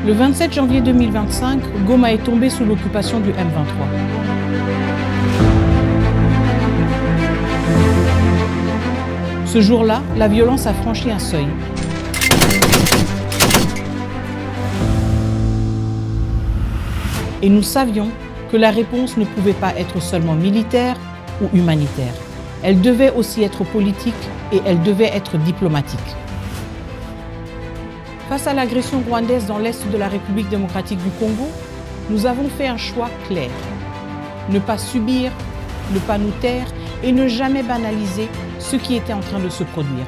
Le 27 janvier 2025, Goma est tombé sous l'occupation du M23. Ce jour-là, la violence a franchi un seuil. Et nous savions que la réponse ne pouvait pas être seulement militaire ou humanitaire. Elle devait aussi être politique et elle devait être diplomatique. Face à l'agression rwandaise dans l'est de la République démocratique du Congo, nous avons fait un choix clair. Ne pas subir, ne pas nous taire et ne jamais banaliser ce qui était en train de se produire.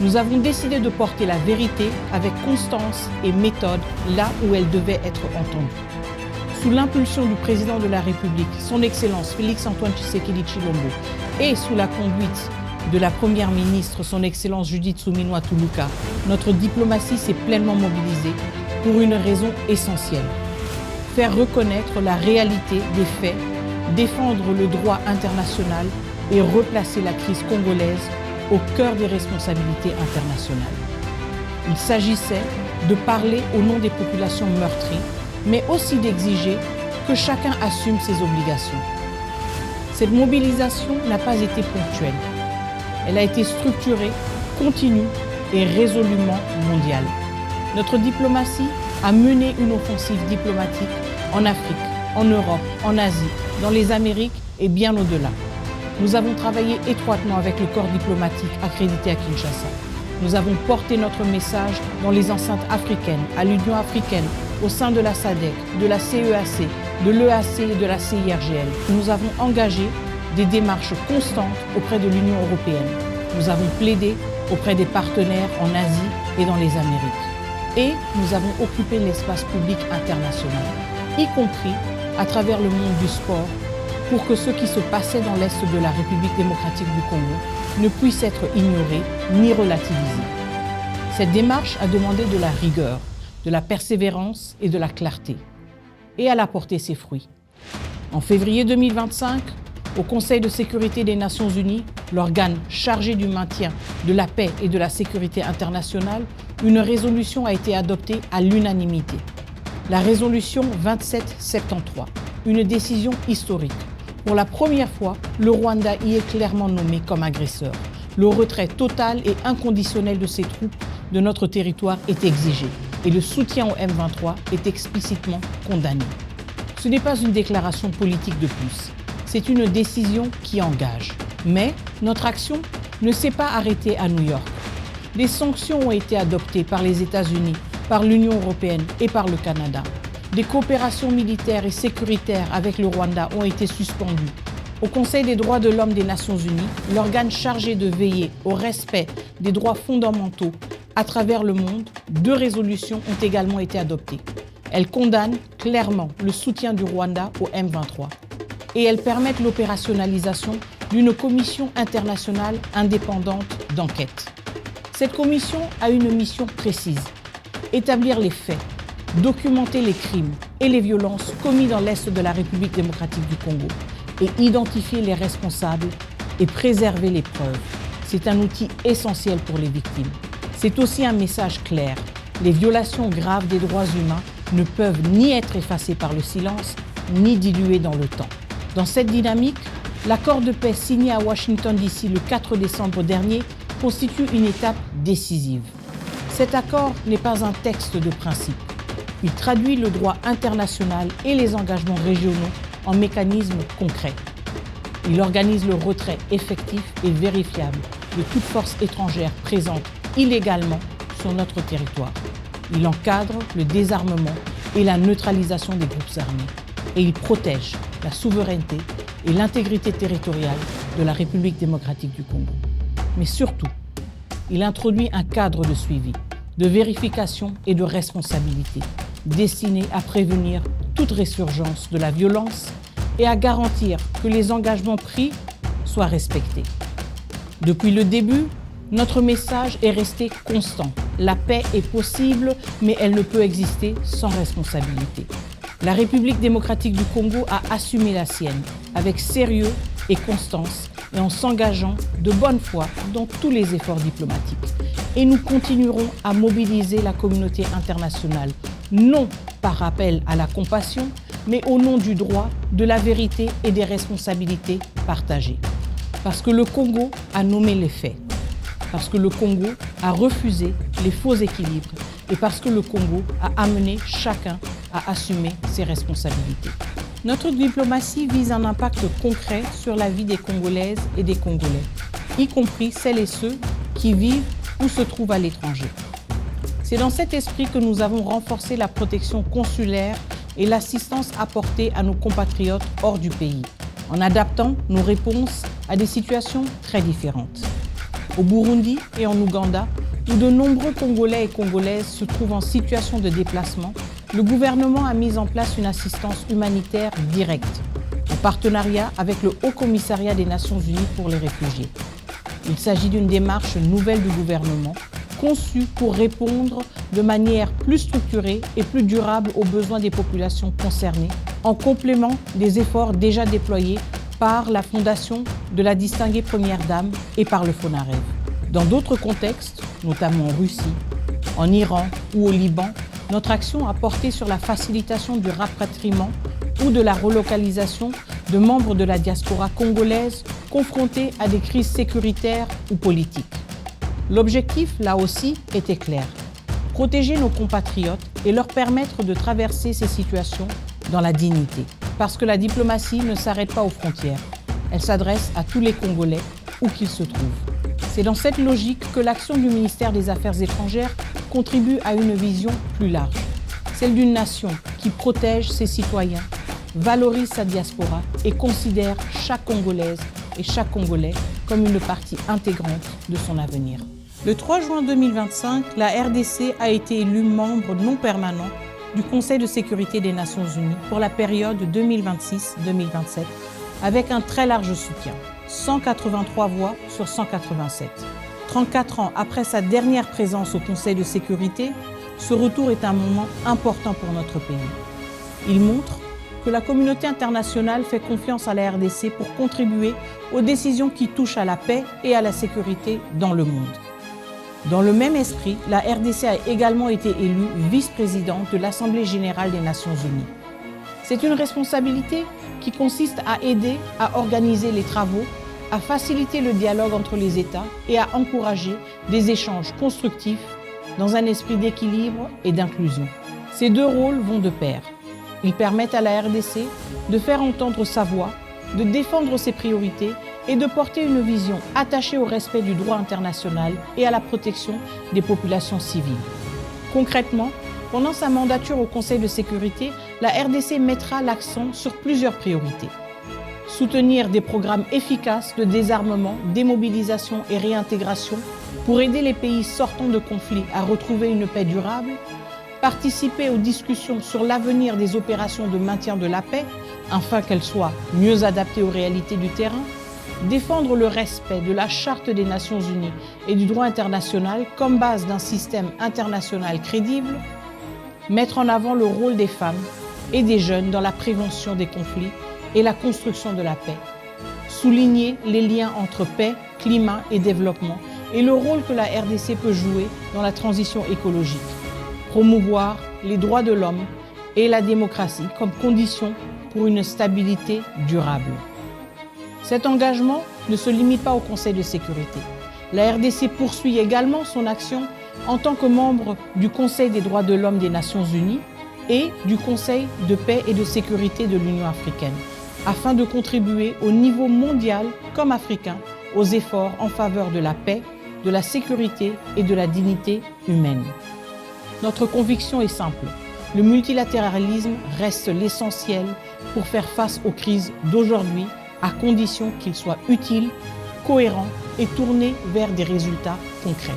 Nous avons décidé de porter la vérité avec constance et méthode là où elle devait être entendue. Sous l'impulsion du président de la République, son Excellence Félix-Antoine Tshisekedi Tshilombo, et sous la conduite de la Première ministre, son Excellence Judith Suminwa Tuluka, notre diplomatie s'est pleinement mobilisée pour une raison essentielle. Faire reconnaître la réalité des faits, défendre le droit international et replacer la crise congolaise au cœur des responsabilités internationales. Il s'agissait de parler au nom des populations meurtries, mais aussi d'exiger que chacun assume ses obligations. Cette mobilisation n'a pas été ponctuelle. Elle a été structurée, continue et résolument mondiale. Notre diplomatie a mené une offensive diplomatique en Afrique, en Europe, en Asie, dans les Amériques et bien au-delà. Nous avons travaillé étroitement avec le corps diplomatique accrédité à Kinshasa. Nous avons porté notre message dans les enceintes africaines, à l'Union africaine, au sein de la SADC, de la CEAC, de l'EAC et de la CIRGL. Nous avons engagé des démarches constantes auprès de l'Union européenne. Nous avons plaidé auprès des partenaires en Asie et dans les Amériques. Et nous avons occupé l'espace public international, y compris à travers le monde du sport, pour que ce qui se passait dans l'Est de la République démocratique du Congo ne puisse être ignoré ni relativisé. Cette démarche a demandé de la rigueur, de la persévérance et de la clarté. Et elle a porté ses fruits. En février 2025, au Conseil de sécurité des Nations Unies, l'organe chargé du maintien de la paix et de la sécurité internationale, une résolution a été adoptée à l'unanimité. La résolution 2773, une décision historique. Pour la première fois, le Rwanda y est clairement nommé comme agresseur. Le retrait total et inconditionnel de ses troupes de notre territoire est exigé et le soutien au M23 est explicitement condamné. Ce n'est pas une déclaration politique de plus, c'est une décision qui engage. Mais notre action ne s'est pas arrêtée à New York. Des sanctions ont été adoptées par les États-Unis, par l'Union européenne et par le Canada. Des coopérations militaires et sécuritaires avec le Rwanda ont été suspendues. Au Conseil des droits de l'homme des Nations Unies, l'organe chargé de veiller au respect des droits fondamentaux à travers le monde, 2 résolutions ont également été adoptées. Elles condamnent clairement le soutien du Rwanda au M23 et elles permettent l'opérationnalisation d'une commission internationale indépendante d'enquête. Cette commission a une mission précise, établir les faits, documenter les crimes et les violences commis dans l'Est de la République démocratique du Congo et identifier les responsables et préserver les preuves. C'est un outil essentiel pour les victimes. C'est aussi un message clair. Les violations graves des droits humains ne peuvent ni être effacées par le silence, ni diluées dans le temps. Dans cette dynamique, l'accord de paix signé à Washington DC le 4 décembre dernier constitue une étape décisive. Cet accord n'est pas un texte de principe. Il traduit le droit international et les engagements régionaux en mécanismes concrets. Il organise le retrait effectif et vérifiable de toute force étrangère présente illégalement sur notre territoire. Il encadre le désarmement et la neutralisation des groupes armés. Et il protège la souveraineté et l'intégrité territoriale de la République démocratique du Congo. Mais surtout, il introduit un cadre de suivi, de vérification et de responsabilité, destiné à prévenir toute résurgence de la violence et à garantir que les engagements pris soient respectés. Depuis le début, notre message est resté constant. La paix est possible, mais elle ne peut exister sans responsabilité. La République démocratique du Congo a assumé la sienne, avec sérieux et constance, et en s'engageant de bonne foi dans tous les efforts diplomatiques. Et nous continuerons à mobiliser la communauté internationale non par appel à la compassion, mais au nom du droit, de la vérité et des responsabilités partagées. Parce que le Congo a nommé les faits, parce que le Congo a refusé les faux équilibres et parce que le Congo a amené chacun à assumer ses responsabilités. Notre diplomatie vise un impact concret sur la vie des Congolaises et des Congolais, y compris celles et ceux qui vivent ou se trouvent à l'étranger. C'est dans cet esprit que nous avons renforcé la protection consulaire et l'assistance apportée à nos compatriotes hors du pays, en adaptant nos réponses à des situations très différentes. Au Burundi et en Ouganda, où de nombreux Congolais et Congolaises se trouvent en situation de déplacement, le gouvernement a mis en place une assistance humanitaire directe, en partenariat avec le Haut Commissariat des Nations Unies pour les réfugiés. Il s'agit d'une démarche nouvelle du gouvernement, conçue pour répondre de manière plus structurée et plus durable aux besoins des populations concernées, en complément des efforts déjà déployés par la Fondation de la distinguée Première Dame et par le FONAREV. Dans d'autres contextes, notamment en Russie, en Iran ou au Liban, notre action a porté sur la facilitation du rapatriement ou de la relocalisation de membres de la diaspora congolaise confrontés à des crises sécuritaires ou politiques. L'objectif, là aussi, était clair: protéger nos compatriotes et leur permettre de traverser ces situations dans la dignité. Parce que la diplomatie ne s'arrête pas aux frontières. Elle s'adresse à tous les Congolais, où qu'ils se trouvent. C'est dans cette logique que l'action du ministère des Affaires étrangères contribue à une vision plus large. Celle d'une nation qui protège ses citoyens, valorise sa diaspora et considère chaque Congolaise et chaque Congolais comme une partie intégrante de son avenir. Le 3 juin 2025, la RDC a été élue membre non permanent du Conseil de sécurité des Nations Unies pour la période 2026-2027, avec un très large soutien, 183 voix sur 187. 34 ans après sa dernière présence au Conseil de sécurité, ce retour est un moment important pour notre pays. Il montre que la communauté internationale fait confiance à la RDC pour contribuer aux décisions qui touchent à la paix et à la sécurité dans le monde. Dans le même esprit, la RDC a également été élue vice-présidente de l'Assemblée générale des Nations unies. C'est une responsabilité qui consiste à aider à organiser les travaux, à faciliter le dialogue entre les États et à encourager des échanges constructifs dans un esprit d'équilibre et d'inclusion. Ces deux rôles vont de pair. Ils permettent à la RDC de faire entendre sa voix, de défendre ses priorités et de porter une vision attachée au respect du droit international et à la protection des populations civiles. Concrètement, pendant sa mandature au Conseil de sécurité, la RDC mettra l'accent sur plusieurs priorités. Soutenir des programmes efficaces de désarmement, démobilisation et réintégration pour aider les pays sortant de conflits à retrouver une paix durable, participer aux discussions sur l'avenir des opérations de maintien de la paix afin qu'elles soient mieux adaptées aux réalités du terrain, défendre le respect de la Charte des Nations Unies et du droit international comme base d'un système international crédible, mettre en avant le rôle des femmes et des jeunes dans la prévention des conflits et la construction de la paix, souligner les liens entre paix, climat et développement et le rôle que la RDC peut jouer dans la transition écologique, promouvoir les droits de l'homme et la démocratie comme condition pour une stabilité durable. Cet engagement ne se limite pas au Conseil de sécurité. La RDC poursuit également son action en tant que membre du Conseil des droits de l'homme des Nations Unies et du Conseil de paix et de sécurité de l'Union africaine, afin de contribuer au niveau mondial comme africain aux efforts en faveur de la paix, de la sécurité et de la dignité humaine. Notre conviction est simple. Le multilatéralisme reste l'essentiel pour faire face aux crises d'aujourd'hui, à condition qu'il soit utile, cohérent et tourné vers des résultats concrets.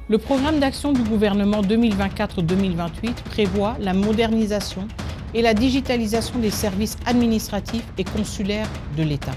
Le programme d'action du gouvernement 2024-2028 prévoit la modernisation et la digitalisation des services administratifs et consulaires de l'État.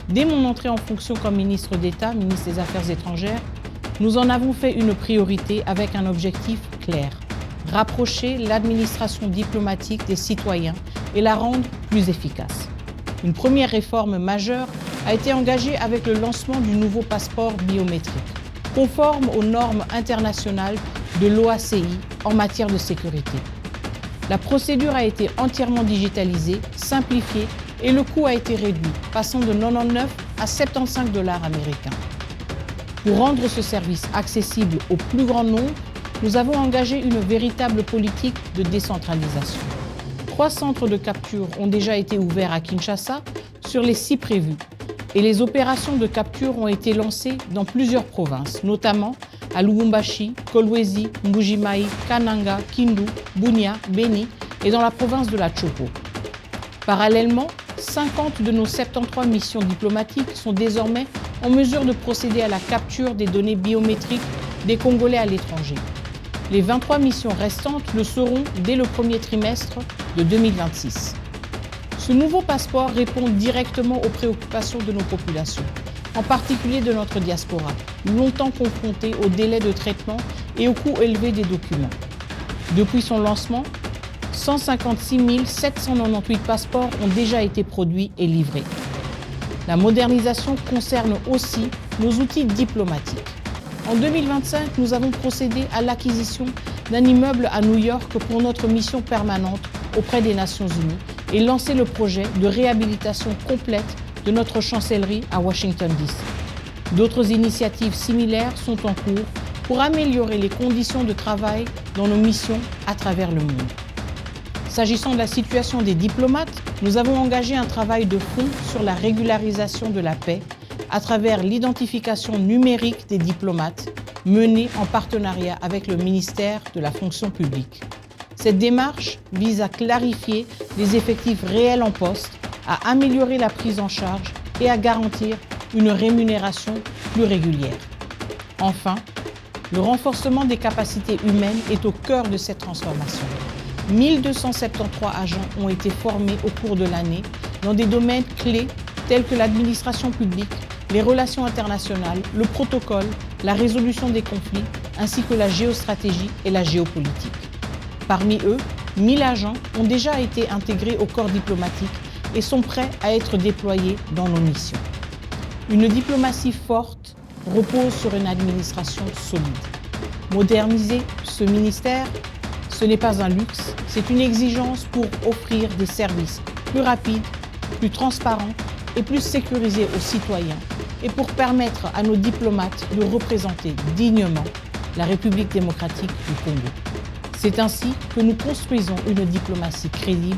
Dès mon entrée en fonction comme ministre d'État, ministre des Affaires étrangères, nous en avons fait une priorité avec un objectif clair: rapprocher l'administration diplomatique des citoyens et la rendre plus efficace. Une première réforme majeure a été engagée avec le lancement du nouveau passeport biométrique, conforme aux normes internationales de l'OACI en matière de sécurité. La procédure a été entièrement digitalisée, simplifiée et le coût a été réduit, passant de 99 à 75 $ américains. Pour rendre ce service accessible au plus grand nombre, nous avons engagé une véritable politique de décentralisation. 3 centres de capture ont déjà été ouverts à Kinshasa sur les 6 prévus et les opérations de capture ont été lancées dans plusieurs provinces, notamment à Lubumbashi, Kolwezi, Mbuji-Mayi, Kananga, Kindu, Bunia, Beni et dans la province de la Chopo. Parallèlement, 50 de nos 73 missions diplomatiques sont désormais en mesure de procéder à la capture des données biométriques des Congolais à l'étranger. Les 23 missions restantes le seront dès le premier trimestre de 2026. Ce nouveau passeport répond directement aux préoccupations de nos populations, en particulier de notre diaspora, longtemps confrontée aux délais de traitement et au coût élevé des documents. Depuis son lancement, 156 798 passeports ont déjà été produits et livrés. La modernisation concerne aussi nos outils diplomatiques. En 2025, nous avons procédé à l'acquisition d'un immeuble à New York pour notre mission permanente auprès des Nations Unies et lancé le projet de réhabilitation complète de notre chancellerie à Washington, D.C. D'autres initiatives similaires sont en cours pour améliorer les conditions de travail dans nos missions à travers le monde. S'agissant de la situation des diplomates, nous avons engagé un travail de fond sur la régularisation de la paix à travers l'identification numérique des diplomates menée en partenariat avec le ministère de la fonction publique. Cette démarche vise à clarifier les effectifs réels en poste, à améliorer la prise en charge et à garantir une rémunération plus régulière. Enfin, le renforcement des capacités humaines est au cœur de cette transformation. 1273 agents ont été formés au cours de l'année dans des domaines clés tels que l'administration publique, les relations internationales, le protocole, la résolution des conflits, ainsi que la géostratégie et la géopolitique. Parmi eux, 1000 agents ont déjà été intégrés au corps diplomatique et sont prêts à être déployés dans nos missions. Une diplomatie forte repose sur une administration solide. Moderniser ce ministère, ce n'est pas un luxe, c'est une exigence pour offrir des services plus rapides, plus transparents et plus sécurisés aux citoyens et pour permettre à nos diplomates de représenter dignement la République démocratique du Congo. C'est ainsi que nous construisons une diplomatie crédible,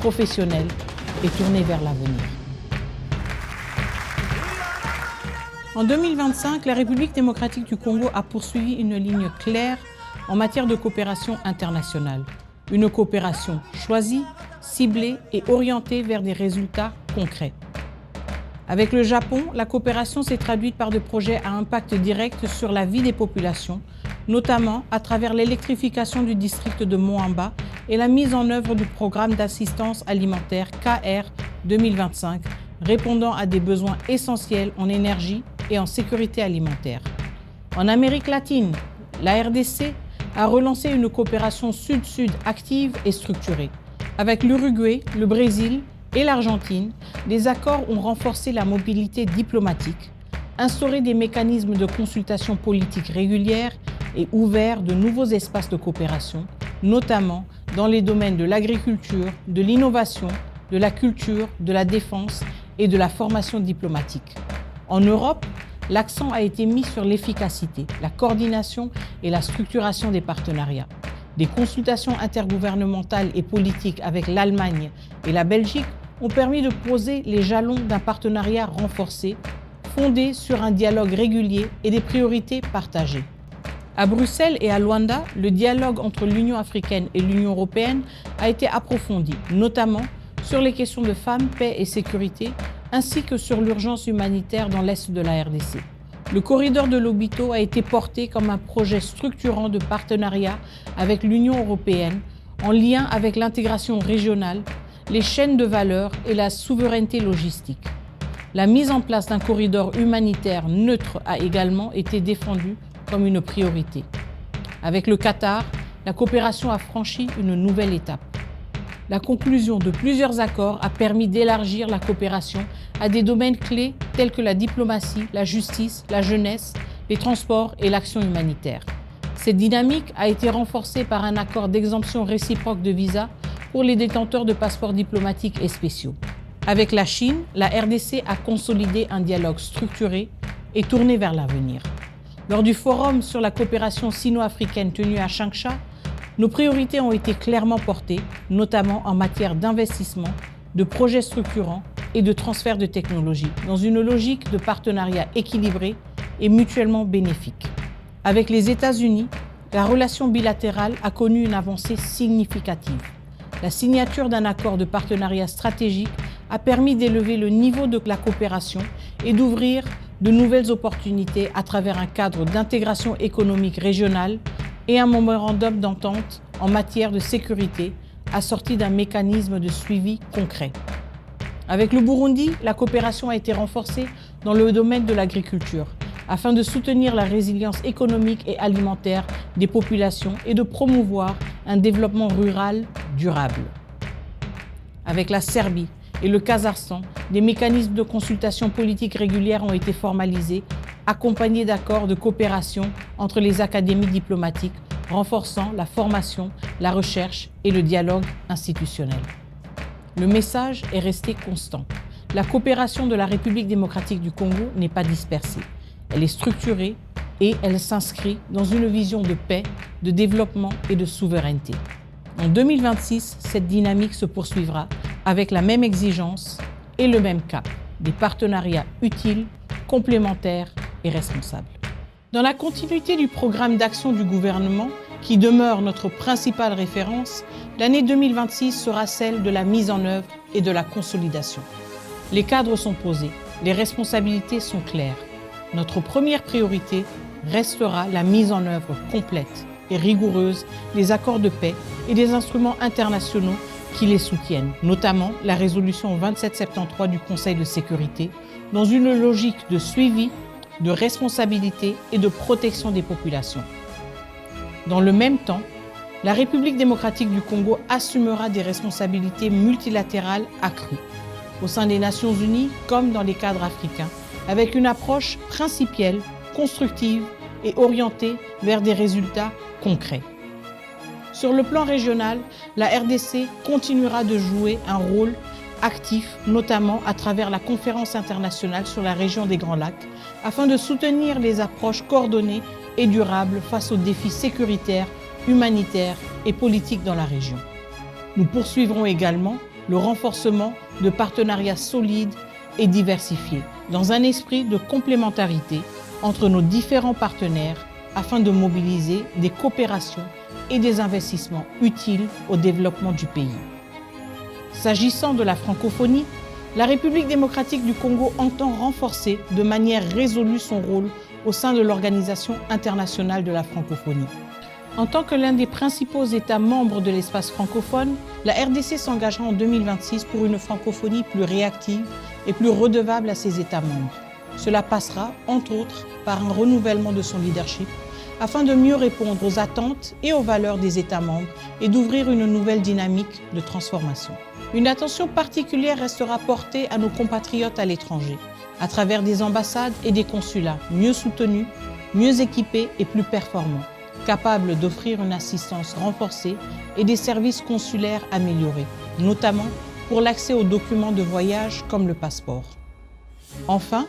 professionnelle et tournée vers l'avenir. En 2025, la République démocratique du Congo a poursuivi une ligne claire en matière de coopération internationale. Une coopération choisie, ciblée et orientée vers des résultats concrets. Avec le Japon, la coopération s'est traduite par des projets à impact direct sur la vie des populations, notamment à travers l'électrification du district de Moamba et la mise en œuvre du programme d'assistance alimentaire KR 2025, répondant à des besoins essentiels en énergie et en sécurité alimentaire. En Amérique latine, la RDC a relancé une coopération sud-sud active et structurée. Avec l'Uruguay, le Brésil et l'Argentine, les accords ont renforcé la mobilité diplomatique, instauré des mécanismes de consultation politique régulière et ouvert de nouveaux espaces de coopération, notamment dans les domaines de l'agriculture, de l'innovation, de la culture, de la défense et de la formation diplomatique. En Europe, l'accent a été mis sur l'efficacité, la coordination et la structuration des partenariats. Des consultations intergouvernementales et politiques avec l'Allemagne et la Belgique ont permis de poser les jalons d'un partenariat renforcé, fondé sur un dialogue régulier et des priorités partagées. À Bruxelles et à Luanda, le dialogue entre l'Union africaine et l'Union européenne a été approfondi, notamment sur les questions de femmes, paix et sécurité, ainsi que sur l'urgence humanitaire dans l'est de la RDC. Le corridor de Lobito a été porté comme un projet structurant de partenariat avec l'Union européenne, en lien avec l'intégration régionale, les chaînes de valeur et la souveraineté logistique. La mise en place d'un corridor humanitaire neutre a également été défendue comme une priorité. Avec le Qatar, la coopération a franchi une nouvelle étape. La conclusion de plusieurs accords a permis d'élargir la coopération à des domaines clés tels que la diplomatie, la justice, la jeunesse, les transports et l'action humanitaire. Cette dynamique a été renforcée par un accord d'exemption réciproque de visa pour les détenteurs de passeports diplomatiques et spéciaux. Avec la Chine, la RDC a consolidé un dialogue structuré et tourné vers l'avenir. Lors du forum sur la coopération sino-africaine tenu à Changsha, nos priorités ont été clairement portées, notamment en matière d'investissement, de projets structurants et de transfert de technologies, dans une logique de partenariat équilibré et mutuellement bénéfique. Avec les États-Unis, la relation bilatérale a connu une avancée significative. La signature d'un accord de partenariat stratégique a permis d'élever le niveau de la coopération et d'ouvrir de nouvelles opportunités à travers un cadre d'intégration économique régionale et un mémorandum d'entente en matière de sécurité assorti d'un mécanisme de suivi concret. Avec le Burundi, la coopération a été renforcée dans le domaine de l'agriculture afin de soutenir la résilience économique et alimentaire des populations et de promouvoir un développement rural durable. Avec la Serbie et le Kazakhstan, des mécanismes de consultation politique régulière ont été formalisés, accompagnés d'accords de coopération entre les académies diplomatiques, renforçant la formation, la recherche et le dialogue institutionnel. Le message est resté constant. La coopération de la République démocratique du Congo n'est pas dispersée. Elle est structurée et elle s'inscrit dans une vision de paix, de développement et de souveraineté. En 2026, cette dynamique se poursuivra avec la même exigence et le même cap, des partenariats utiles, complémentaires et responsables. Dans la continuité du programme d'action du gouvernement, qui demeure notre principale référence, l'année 2026 sera celle de la mise en œuvre et de la consolidation. Les cadres sont posés, les responsabilités sont claires. Notre première priorité restera la mise en œuvre complète et rigoureuse des accords de paix et des instruments internationaux qui les soutiennent, notamment la résolution 2773 du Conseil de sécurité, dans une logique de suivi, de responsabilité et de protection des populations. Dans le même temps, la République démocratique du Congo assumera des responsabilités multilatérales accrues, au sein des Nations Unies comme dans les cadres africains, avec une approche principielle, constructive et orientée vers des résultats concrets. Sur le plan régional, la RDC continuera de jouer un rôle actif, notamment à travers la conférence internationale sur la région des Grands Lacs, afin de soutenir les approches coordonnées et durables face aux défis sécuritaires, humanitaires et politiques dans la région. Nous poursuivrons également le renforcement de partenariats solides et diversifiés, dans un esprit de complémentarité entre nos différents partenaires afin de mobiliser des coopérations et des investissements utiles au développement du pays. S'agissant de la francophonie, la République démocratique du Congo entend renforcer de manière résolue son rôle au sein de l'Organisation internationale de la francophonie. En tant que l'un des principaux États membres de l'espace francophone, la RDC s'engagera en 2026 pour une francophonie plus réactive et plus redevable à ses États membres. Cela passera, entre autres, par un renouvellement de son leadership afin de mieux répondre aux attentes et aux valeurs des États membres et d'ouvrir une nouvelle dynamique de transformation. Une attention particulière restera portée à nos compatriotes à l'étranger, à travers des ambassades et des consulats mieux soutenus, mieux équipés et plus performants, capables d'offrir une assistance renforcée et des services consulaires améliorés, notamment pour l'accès aux documents de voyage comme le passeport. Enfin,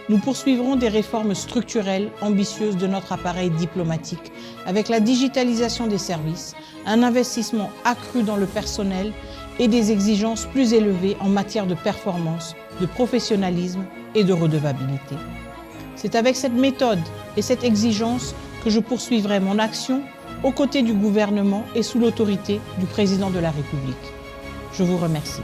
nous poursuivrons des réformes structurelles ambitieuses de notre appareil diplomatique avec la digitalisation des services, un investissement accru dans le personnel et des exigences plus élevées en matière de performance, de professionnalisme et de redevabilité. C'est avec cette méthode et cette exigence que je poursuivrai mon action aux côtés du gouvernement et sous l'autorité du président de la République. Je vous remercie.